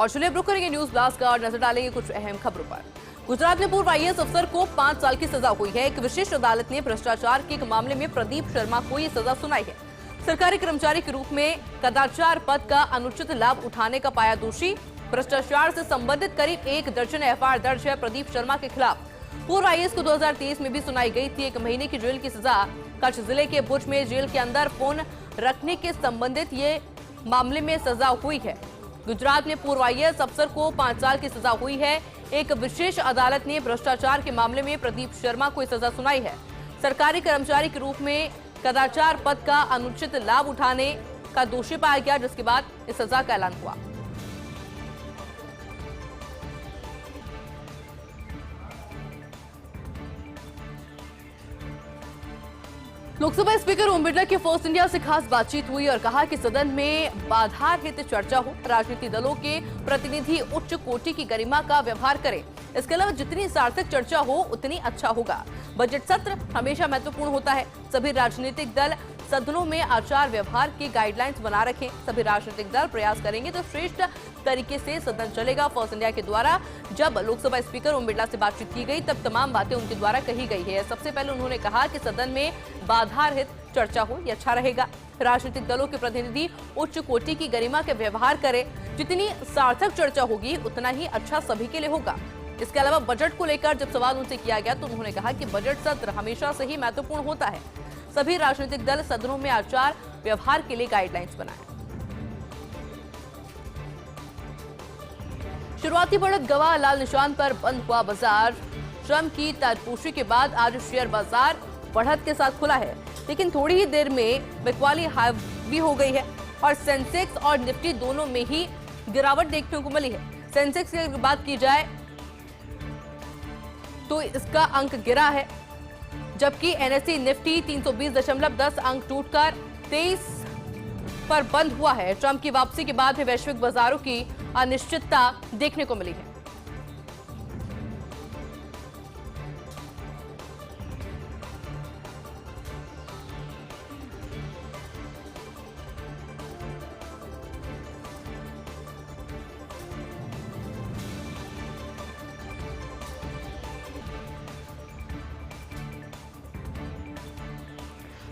और चलिए रुक करेंगे न्यूज ब्लास्ट का और नजर डालेंगे कुछ अहम खबरों पर। गुजरात में पूर्व आईएएस अफसर को 5 साल की सजा हुई है। एक विशेष अदालत ने भ्रष्टाचार के एक मामले में प्रदीप शर्मा को ये सजा सुनाई है। सरकारी कर्मचारी के रूप में कदाचार पद का अनुचित लाभ उठाने का पाया दोषी। भ्रष्टाचार से संबंधित करीब 1 दर्जन एफआईआर दर्ज है प्रदीप शर्मा के खिलाफ। पूर्व आईएएस को 2023 में भी सुनाई गई थी 1 महीने की जेल की सजा। कच्छ जिले के भुज में जेल के अंदर फोन रखने के संबंधित ये मामले में सजा हुई है। गुजरात में पूर्व आईएएस अफसर को 5 साल की सजा हुई है। एक विशेष अदालत ने भ्रष्टाचार के मामले में प्रदीप शर्मा को सजा सुनाई है। सरकारी कर्मचारी के रूप में कदाचार पद का अनुचित लाभ उठाने का दोषी पाया गया, जिसके बाद इस सजा का ऐलान हुआ। लोकसभा स्पीकर ओम बिरला की फर्स्ट इंडिया से खास बातचीत हुई और कहा कि सदन में बाधारहित चर्चा हो, राजनीतिक दलों के प्रतिनिधि उच्च कोटि की गरिमा का व्यवहार करें। इसके अलावा जितनी सार्थक चर्चा हो उतनी अच्छा होगा। बजट सत्र हमेशा महत्वपूर्ण होता है। सभी राजनीतिक दल सदनों में आचार व्यवहार की गाइडलाइंस बना रखें। सभी राजनीतिक दल प्रयास करेंगे तो श्रेष्ठ तरीके से सदन चलेगा। फर्स्ट इंडिया के द्वारा जब लोकसभा स्पीकर ओम बिरला से बातचीत की गई तब तमाम बातें उनके द्वारा कही गई है। सबसे पहले उन्होंने कहा कि सदन में बाधारहित चर्चा हो, ये अच्छा रहेगा। राजनीतिक दलों के प्रतिनिधि उच्च कोटि की गरिमा के व्यवहार करें। जितनी सार्थक चर्चा होगी उतना ही अच्छा सभी के लिए होगा। इसके अलावा बजट को लेकर जब सवाल उनसे किया गया तो उन्होंने कहा कि बजट सत्र हमेशा से ही महत्वपूर्ण होता है। सभी राजनीतिक दल सदनों में आचार व्यवहार के लिए गाइडलाइंस बनाएं। शुरुआती बढ़त गवाह लाल निशान पर बंद हुआ बाजार। श्रम की ताजपोशी के बाद आज शेयर बाजार बढ़त के साथ खुला है, लेकिन थोड़ी ही देर में बिकवाली हावी हो गई है और सेंसेक्स और निफ्टी दोनों में ही गिरावट देखने को मिली है। सेंसेक्स की बात की जाए तो इसका अंक गिरा है, जबकि एनएसई निफ्टी 320.10 अंक टूटकर 23 पर बंद हुआ है। ट्रंप की वापसी के बाद वैश्विक बाजारों की अनिश्चितता देखने को मिली है।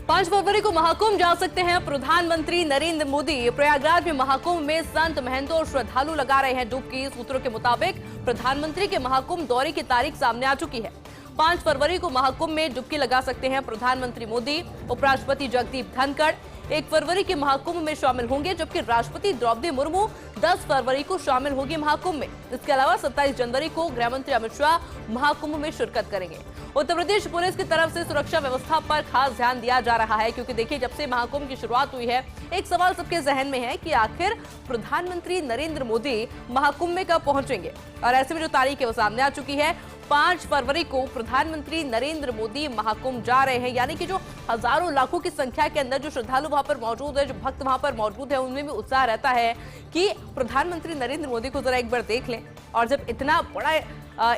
पांच फरवरी को महाकुंभ जा सकते हैं प्रधानमंत्री नरेंद्र मोदी। प्रयागराज में महाकुंभ में संत महंतों और श्रद्धालु लगा रहे हैं डुबकी। सूत्रों के मुताबिक प्रधानमंत्री के महाकुंभ दौरे की तारीख सामने आ चुकी है। 5 फरवरी को महाकुंभ में डुबकी लगा सकते हैं प्रधानमंत्री मोदी। उपराष्ट्रपति जगदीप धनखड़ 1 फरवरी के महाकुंभ में शामिल होंगे, जबकि राष्ट्रपति द्रौपदी मुर्मू 10 फरवरी को शामिल होगी महाकुंभ में। इसके अलावा 27 जनवरी को गृहमंत्री अमित शाह महाकुंभ में शिरकत करेंगे। उत्तर प्रदेश पुलिस की तरफ से सुरक्षा व्यवस्था पर खास ध्यान दिया जा रहा है, क्योंकि देखिए जब से महाकुंभ की शुरुआत हुई है एक सवाल सबके जहन में है कि आखिर प्रधानमंत्री नरेंद्र मोदी महाकुंभ में कब पहुंचेंगे। और ऐसे में जो तारीख है वो सामने आ चुकी है। 5 फरवरी को प्रधानमंत्री नरेंद्र मोदी महाकुंभ जा रहे हैं, यानी कि जो हजारों लाखों की संख्या के अंदर जो श्रद्धालु वहां पर मौजूद है, जो भक्त वहां पर मौजूद है, उनमें भी उत्साह रहता है कि प्रधानमंत्री नरेंद्र मोदी को जरा एक बार देख लें। और जब इतना बड़ा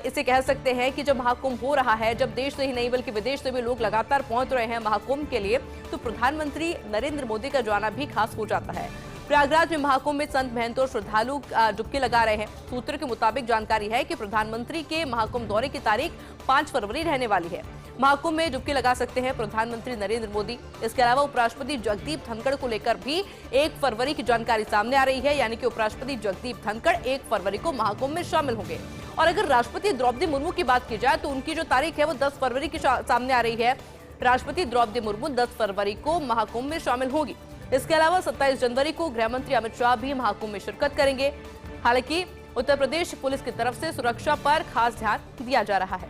इसे कह सकते हैं कि जब महाकुंभ हो रहा है, जब देश से ही नहीं बल्कि विदेश से भी लोग लगातार पहुंच रहे हैं महाकुंभ के लिए, तो प्रधानमंत्री नरेंद्र मोदी का जाना भी खास हो जाता है। प्रयागराज में महाकुंभ में संत महंतों और श्रद्धालु डुबकी लगा रहे हैं। सूत्रों के मुताबिक जानकारी है कि प्रधानमंत्री के महाकुंभ दौरे की तारीख 5 फरवरी रहने वाली है। महाकुंभ में डुबकी लगा सकते हैं प्रधानमंत्री नरेंद्र मोदी। इसके अलावा उपराष्ट्रपति जगदीप धनखड़ को लेकर भी 1 फरवरी की जानकारी सामने आ रही है, यानी कि उपराष्ट्रपति जगदीप धनखड़ 1 फरवरी को महाकुंभ में शामिल होंगे। और अगर राष्ट्रपति द्रौपदी मुर्मू की बात की जाए तो उनकी जो तारीख है वो 10 फरवरी की सामने आ रही है। राष्ट्रपति द्रौपदी मुर्मू 10 फरवरी को महाकुंभ में शामिल होगी। इसके अलावा 27 जनवरी को गृहमंत्री अमित शाह भी महाकुंभ में शिरकत करेंगे। हालांकि उत्तर प्रदेश पुलिस की तरफ से सुरक्षा पर खास ध्यान दिया जा रहा है।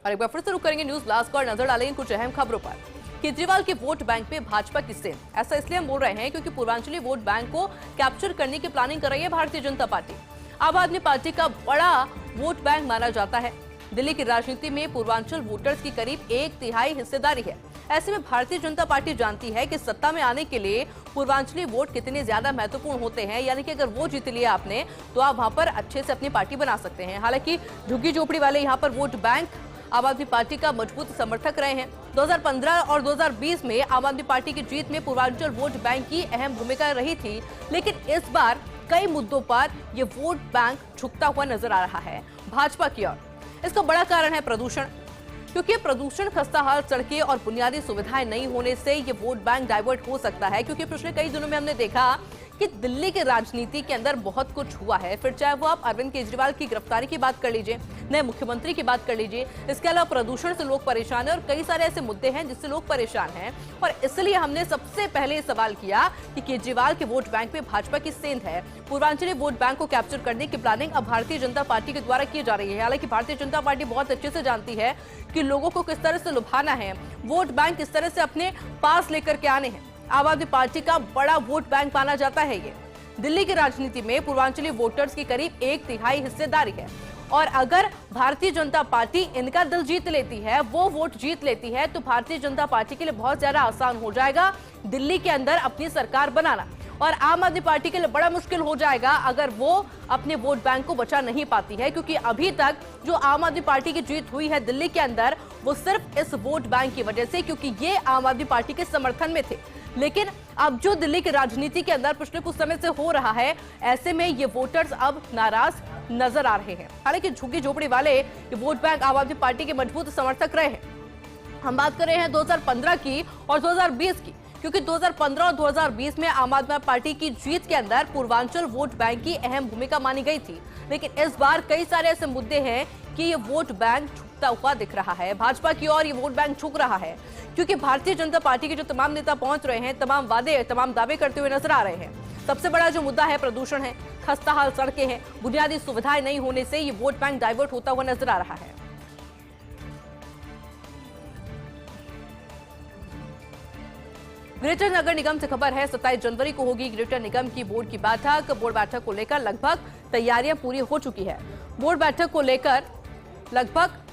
और एक बार फिर से रुक करेंगे न्यूज ब्लास्ट पर, नजर डालेंगे कुछ अहम खबरों पर। केजरीवाल के वोट बैंक में भाजपा की सेंध। ऐसा इसलिए हम बोल रहे हैं क्योंकि पूर्वांचली वोट बैंक को कैप्चर करने की प्लानिंग कर रही है भारतीय जनता पार्टी। आम आदमी पार्टी का बड़ा वोट बैंक माना जाता है। दिल्ली की राजनीति में पूर्वांचल वोटर्स की करीब 1/3 हिस्सेदारी है। ऐसे में भारतीय जनता पार्टी जानती है कि सत्ता में आने के लिए पूर्वांचली वोट कितने ज्यादा महत्वपूर्ण होते हैं, यानी कि अगर वो जीत लिया आपने तो आप वहां पर अच्छे से अपनी पार्टी बना सकते हैं। हालांकि झुग्गी झोपड़ी वाले यहाँ पर वोट बैंक आम आदमी पार्टी का मजबूत समर्थक रहे हैं। 2015 और 2020 में आम आदमी पार्टी की जीत में पूर्वांचल वोट बैंक की अहम भूमिका रही थी, लेकिन इस बार कई मुद्दों पर ये वोट बैंक झुकता हुआ नजर आ रहा है भाजपा की ओर। इसका बड़ा कारण है प्रदूषण, क्योंकि प्रदूषण, खस्ताहाल सड़कें और बुनियादी सुविधाएं नहीं होने से ये वोट बैंक डाइवर्ट हो सकता है। क्योंकि पिछले कई दिनों में हमने देखा कि दिल्ली के राजनीति के अंदर बहुत कुछ हुआ है। फिर चाहे वो आप अरविंद केजरीवाल की गिरफ्तारी की बात कर लीजिए, नए मुख्यमंत्री की बात कर लीजिए, इसके अलावा प्रदूषण से लोग परेशान हैं और कई सारे ऐसे मुद्दे हैं जिससे लोग परेशान हैं। और इसलिए हमने सबसे पहले सवाल किया कि केजरीवाल के वोट बैंक में भाजपा की सेंध है। पूर्वांचली वोट बैंक को कैप्चर करने की प्लानिंग अब भारतीय जनता पार्टी के द्वारा की जा रही है। हालांकि भारतीय जनता पार्टी बहुत अच्छे से जानती है कि लोगों को किस तरह से लुभाना है, वोट बैंक किस तरह से अपने पास लेकर के आने हैं। आम आदमी पार्टी का बड़ा वोट बैंक माना जाता है ये। दिल्ली की राजनीति में पूर्वांचली वोटर्स की करीब 1/3 हिस्सेदारी है और अगर भारतीय जनता पार्टी इनका दिल जीत लेती है, वो वोट जीत लेती है, तो भारतीय जनता पार्टी के लिए बहुत ज्यादा आसान हो जाएगा दिल्ली के अंदर अपनी सरकार बनाना। और आम आदमी पार्टी के लिए बड़ा मुश्किल हो जाएगा अगर वो अपने वोट बैंक को बचा नहीं पाती है, क्योंकि अभी तक जो आम आदमी पार्टी की जीत हुई है दिल्ली के अंदर, वो सिर्फ इस वोट बैंक की वजह से, क्योंकि ये आम आदमी पार्टी के समर्थन में थे। लेकिन अब जो दिल्ली की राजनीति के अंदर पिछले कुछ समय से हो रहा है, ऐसे में ये वोटर्स अब नाराज नजर आ रहे हैं। हालांकि झुग्गी झोपड़ी वाले ये वोट बैंक आम आदमी पार्टी के मजबूत समर्थक रहे हैं। हम बात कर रहे हैं 2015 की और 2020 की, क्योंकि 2015 और 2020 में आम आदमी पार्टी की जीत के अंदर पूर्वांचल वोट बैंक की अहम भूमिका मानी गई थी। लेकिन इस बार कई सारे ऐसे मुद्दे हैं कि ये वोट बैंक झुकता हुआ दिख रहा है भाजपा की ओर। ये वोट बैंक झुक रहा है क्योंकि भारतीय जनता पार्टी के जो तमाम नेता पहुंच रहे हैं, तमाम दावे करते हुए नजर आ रहे हैं। सबसे बड़ा जो मुद्दा है प्रदूषण है, खस्ताहाल सड़कें हैं, बुनियादी सुविधाएं नहीं होने से ये वोट बैंक डाइवर्ट होता हुआ नजर आ रहा है। ग्रेटर नगर निगम से खबर है, 27 जनवरी को होगी ग्रेटर निगम की बोर्ड की बैठक। बोर्ड बैठक को लेकर लगभग तैयारियां पूरी हो चुकी है। बोर्ड बैठक को लेकर लगभग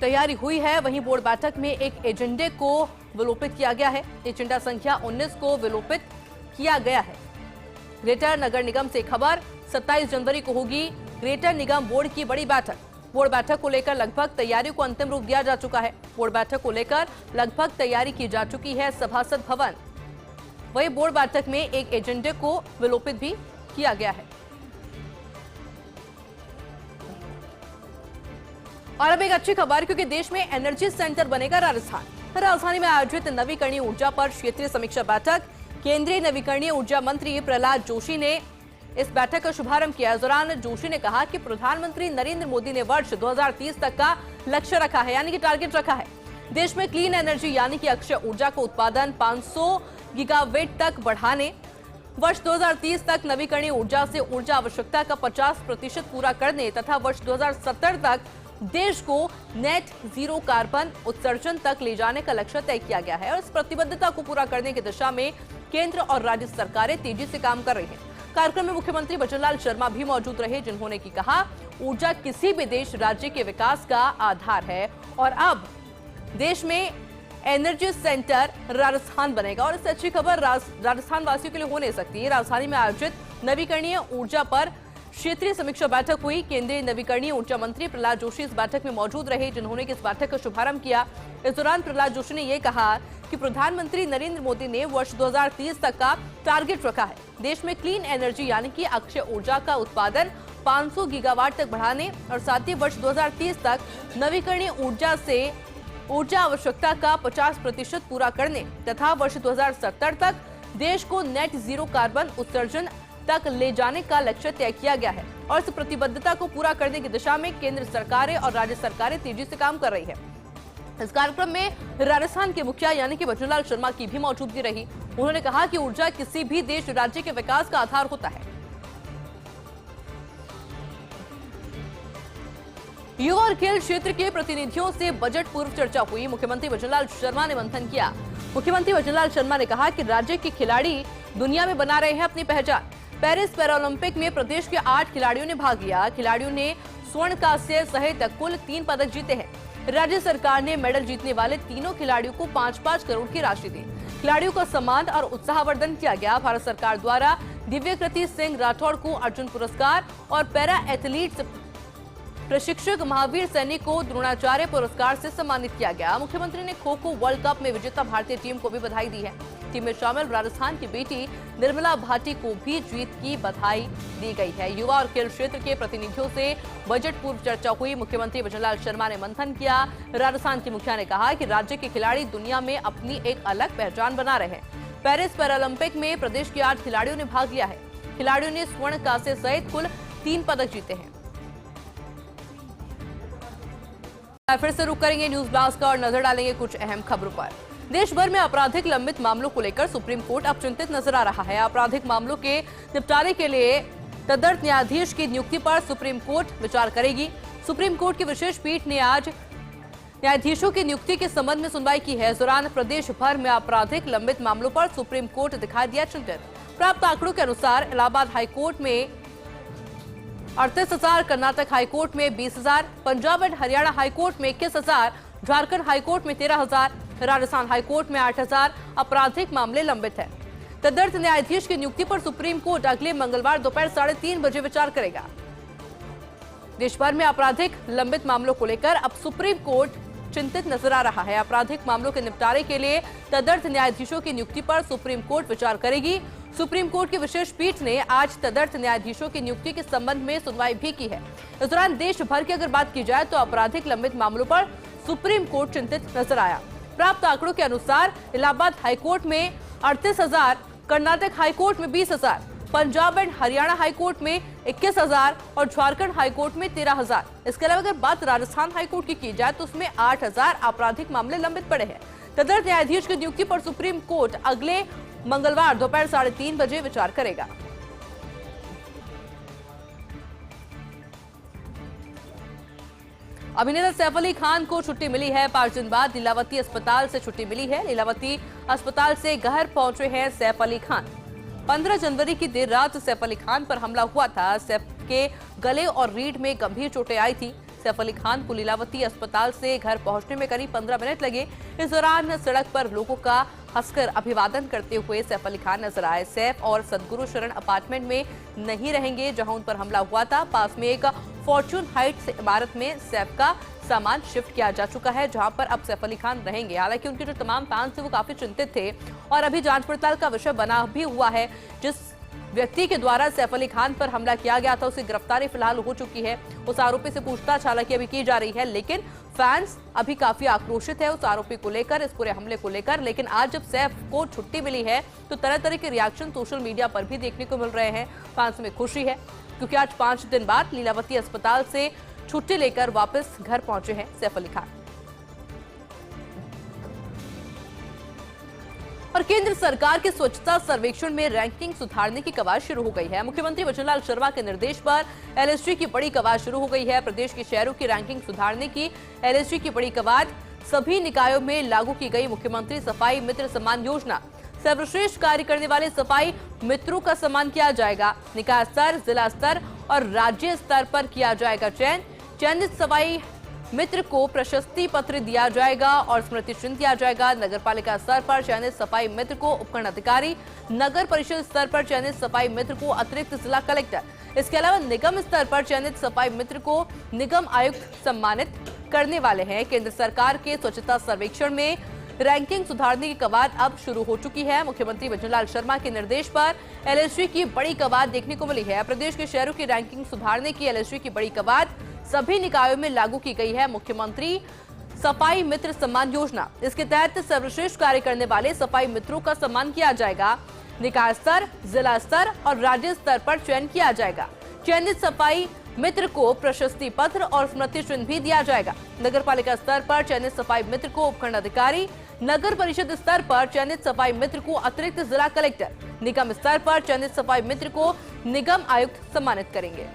तैयारी हुई है। वहीं बोर्ड बैठक में एक एजेंडे को विलोपित किया गया है। एजेंडा संख्या 19 को विलोपित किया गया है। ग्रेटर नगर निगम से खबर, 27 जनवरी को होगी ग्रेटर निगम बोर्ड की बड़ी बैठक। बोर्ड बैठक को लेकर लगभग तैयारी को अंतिम रूप दिया जा चुका है। बोर्ड बैठक को लेकर लगभग तैयारी की जा चुकी है सभासद भवन। वही बोर्ड बैठक में एक एजेंडे को विलोपित भी किया गया है। और अब एक अच्छी खबर, क्योंकि देश में एनर्जी सेंटर बनेगा राजस्थान। राजधानी में आयोजित नवीकरणीय ऊर्जा पर क्षेत्रीय समीक्षा बैठक। केंद्रीय नवीकरणीय ऊर्जा मंत्री प्रहलाद जोशी ने इस बैठक का शुभारंभ किया। इस दौरान जोशी ने कहा कि प्रधानमंत्री नरेंद्र मोदी ने वर्ष 2030 तक का लक्ष्य रखा है, यानी कि टारगेट रखा है। देश में क्लीन एनर्जी यानी कि अक्षय ऊर्जा का उत्पादन 500 गीगावाट तक बढ़ाने, वर्ष 2030 तक नवीकरणीय ऊर्जा से ऊर्जा आवश्यकता का 50% पूरा करने तथा वर्ष 2070 तक देश को नेट जीरो कार्बन उत्सर्जन तक ले जाने का लक्ष्य तय किया गया है। और इस प्रतिबद्धता को पूरा करने की दिशा में केंद्र और राज्य सरकारें तेजी से काम कर रही हैं। कार्यक्रम में मुख्यमंत्री बचनलाल शर्मा भी मौजूद रहे, जिन्होंने की कहा, ऊर्जा किसी भी देश राज्य के विकास का आधार है और अब देश में एनर्जी सेंटर राजस्थान बनेगा। और इससे अच्छी खबर राजस्थान वासियों के लिए हो नहीं सकती। राजधानी में आयोजित नवीकरणीय ऊर्जा पर क्षेत्रीय समीक्षा बैठक हुई। केंद्रीय नवीकरणीय ऊर्जा मंत्री प्रहलाद जोशी इस बैठक में मौजूद रहे, जिन्होंने इस बैठक का शुभारंभ किया। इस दौरान प्रहलाद जोशी ने यह कहा कि प्रधानमंत्री नरेंद्र मोदी ने वर्ष 2030 तक का टारगेट रखा है। देश में क्लीन एनर्जी यानी कि अक्षय ऊर्जा का उत्पादन 500 गीगावाट तक बढ़ाने और साथ ही वर्ष 2030 तक नवीकरणीय ऊर्जा से ऊर्जा आवश्यकता का 50% पूरा करने तथा वर्ष 2070 तक देश को नेट जीरो कार्बन उत्सर्जन तक ले जाने का लक्ष्य तय किया गया है। और इस प्रतिबद्धता को पूरा करने की दिशा में केंद्र सरकारें और राज्य सरकारें तेजी से काम कर रही है। इस कार्यक्रम में राजस्थान के मुखिया यानी कि बचनलाल शर्मा की भी मौजूदगी रही। उन्होंने कहा कि ऊर्जा किसी भी देश राज्य के विकास का आधार होता है। युवा और खेल क्षेत्र के प्रतिनिधियों से बजट पूर्व चर्चा हुई। मुख्यमंत्री बचनलाल शर्मा ने मंथन किया। मुख्यमंत्री बचनलाल शर्मा ने कहा कि राज्य के खिलाड़ी दुनिया में बना रहे हैं अपनी पहचान। पेरिस पैरालंपिक में प्रदेश के 8 खिलाड़ियों ने भाग लिया। खिलाड़ियों ने स्वर्ण, कांस्य सहित कुल 3 पदक जीते हैं। राज्य सरकार ने मेडल जीतने वाले तीनों खिलाड़ियों को 5-5 करोड़ की राशि दी। खिलाड़ियों का सम्मान और उत्साहवर्धन किया गया। भारत सरकार द्वारा दिव्यकृति सिंह राठौड़ को अर्जुन पुरस्कार और पैरा एथलीट्स प्रशिक्षक महावीर सैनी को द्रोणाचार्य पुरस्कार से सम्मानित किया गया। मुख्यमंत्री ने खो खो वर्ल्ड कप में विजेता भारतीय टीम को भी बधाई दी है। टीम में शामिल राजस्थान की बेटी निर्मला भाटी को भी जीत की बधाई दी गई है। युवा और खेल क्षेत्र के प्रतिनिधियों से बजट पूर्व चर्चा हुई। मुख्यमंत्री भजनलाल शर्मा ने मंथन किया। राजस्थान की मुखिया ने कहा कि राज्य के खिलाड़ी दुनिया में अपनी एक अलग पहचान बना रहे हैं। पेरिस पैरालंपिक में प्रदेश के 8 खिलाड़ियों ने भाग लिया है। खिलाड़ियों ने स्वर्ण, कांस्य सहित कुल 3 पदक जीते हैं। फिर से रुक करेंगे न्यूज ब्लास्ट का और नजर डालेंगे कुछ अहम खबरों पर। देश भर में आपराधिक लंबित मामलों को लेकर सुप्रीम कोर्ट अब चिंतित नजर आ रहा है। आपराधिक मामलों के निपटारे के लिए तदर्थ न्यायाधीश की नियुक्ति पर सुप्रीम कोर्ट विचार करेगी। सुप्रीम कोर्ट की विशेष पीठ ने आज न्यायाधीशों की नियुक्ति के संबंध में सुनवाई की है। इस दौरान प्रदेश भर में आपराधिक लंबित मामलों पर सुप्रीम कोर्ट दिखाई दिया चिंतित। प्राप्त आंकड़ों के अनुसार इलाहाबाद हाईकोर्ट में 38,000, कर्नाटक हाईकोर्ट में 20,000, पंजाब एंड हरियाणा हाईकोर्ट में 21,000, झारखंड हाईकोर्ट में 13,000, राजस्थान हाईकोर्ट में 8,000 आपराधिक मामले लंबित है। तदर्थ न्यायाधीश की नियुक्ति पर सुप्रीम कोर्ट अगले मंगलवार दोपहर 3:30 बजे विचार करेगा। देश भर में आपराधिक लंबित मामलों को लेकर अब सुप्रीम कोर्ट चिंतित नजर आ रहा है। आपराधिक मामलों के निपटारे के लिए तदर्थ न्यायाधीशों की नियुक्ति पर सुप्रीम कोर्ट विचार करेगी। सुप्रीम कोर्ट की विशेष पीठ ने आज तदर्थ न्यायाधीशों की नियुक्ति के संबंध में सुनवाई भी की है। इस दौरान देश भर की अगर बात की जाए तो आपराधिक लंबित मामलों पर सुप्रीम कोर्ट चिंतित नजर आया। प्राप्त आंकड़ों के अनुसार इलाहाबाद हाईकोर्ट में 38,000, कर्नाटक हाईकोर्ट में 20,000, पंजाब एंड हरियाणा हाईकोर्ट में 21,000 और झारखंड हाईकोर्ट में 13,000। इसके अलावा अगर बात राजस्थान हाईकोर्ट की जाए तो उसमें 8,000 आपराधिक मामले लंबित पड़े हैं। तदर्थ न्यायाधीश की नियुक्ति पर सुप्रीम कोर्ट अगले मंगलवार दोपहर 3:30 बजे विचार करेगा। अभिनेता सैफ अली खान को छुट्टी मिली है। 5 दिन बाद लीलावती अस्पताल से छुट्टी मिली है। लीलावती अस्पताल से घर पहुंचे हैं सैफ अली खान। 15 जनवरी की देर रात सैफ अली खान पर हमला हुआ था। सैफ के गले और रीढ़ में गंभीर चोटें आई थी। सैफ अली खान को लीलावती अस्पताल से घर पहुंचने में करीब 15 मिनट लगे। इस दौरान सड़क पर लोगों का हंसकर अभिवादन करते हुए सैफ अली खान नजर आए। सैफ और सदगुरु शरण अपार्टमेंट में नहीं रहेंगे जहां उन पर हमला हुआ था। पास में एक फॉर्च्यून हाइट्स इमारत में सैफ का सामान शिफ्ट किया जा चुका है, जहां पर अब सैफ अली खान रहेंगे। हालांकि उनके जो तमाम फैंस थे वो काफी चिंतित थे और अभी जांच पड़ताल का विषय बना भी हुआ है। जिस व्यक्ति के द्वारा सैफ अली खान पर हमला किया गया था उसकी गिरफ्तारी फिलहाल हो चुकी है। उस आरोपी से पूछताछ हालांकि अभी की जा रही है, लेकिन फैंस अभी काफी आक्रोशित है उस आरोपी को लेकर, इस पूरे हमले को लेकर। लेकिन आज जब सैफ को छुट्टी मिली है तो तरह तरह के रिएक्शन सोशल मीडिया पर भी देखने को मिल रहे हैं। फैंस में खुशी है क्योंकि आज 5 दिन बाद लीलावती अस्पताल से छुट्टी लेकर वापस घर पहुंचे हैं सैफ अली खान। और केंद्र सरकार के स्वच्छता सर्वेक्षण में रैंकिंग सुधारने की कवायद शुरू हो गई है। मुख्यमंत्री भजनलाल शर्मा के निर्देश पर एलएसजी की बड़ी कवायद शुरू हो गई है। प्रदेश के शहरों की रैंकिंग सुधारने की एलएसजी की बड़ी कवायद सभी निकायों में लागू की गई। मुख्यमंत्री सफाई मित्र सम्मान योजना, सर्वश्रेष्ठ कार्य करने वाले सफाई मित्रों का सम्मान किया जाएगा। निकाय स्तर, जिला स्तर और राज्य स्तर पर किया जाएगा चयन। चयनित सफाई मित्र को प्रशस्ति पत्र दिया जाएगा और स्मृति चिन्ह दिया जाएगा। नगर पालिका स्तर पर चयनित सफाई मित्र को उपखंड अधिकारी, नगर परिषद स्तर पर चयनित सफाई मित्र को अतिरिक्त जिला कलेक्टर, इसके अलावा निगम स्तर पर चयनित सफाई मित्र को निगम आयुक्त सम्मानित करने वाले हैं। केंद्र सरकार के स्वच्छता सर्वेक्षण में रैंकिंग सुधारने की कवायद अब शुरू हो चुकी है। मुख्यमंत्री भजनलाल शर्मा के निर्देश पर एलएसजी की बड़ी कवायद देखने को मिली है। प्रदेश के शहरों की रैंकिंग सुधारने की एलएसजी की बड़ी कवायद सभी निकायों में लागू की गई है। मुख्यमंत्री सफाई मित्र सम्मान योजना, इसके तहत सर्वश्रेष्ठ कार्य करने वाले सफाई मित्रों का सम्मान किया जाएगा। निकाय स्तर, जिला स्तर और राज्य स्तर पर चयन किया जाएगा। चयनित सफाई मित्र को प्रशस्ति पत्र और स्मृति चिन्ह भी दिया जाएगा। नगर पालिका स्तर पर चयनित सफाई मित्र को उपखंड अधिकारी, नगर परिषद स्तर पर चयनित सफाई मित्र को अतिरिक्त जिला कलेक्टर, निगम स्तर पर चयनित सफाई मित्र को निगम आयुक्त सम्मानित करेंगे।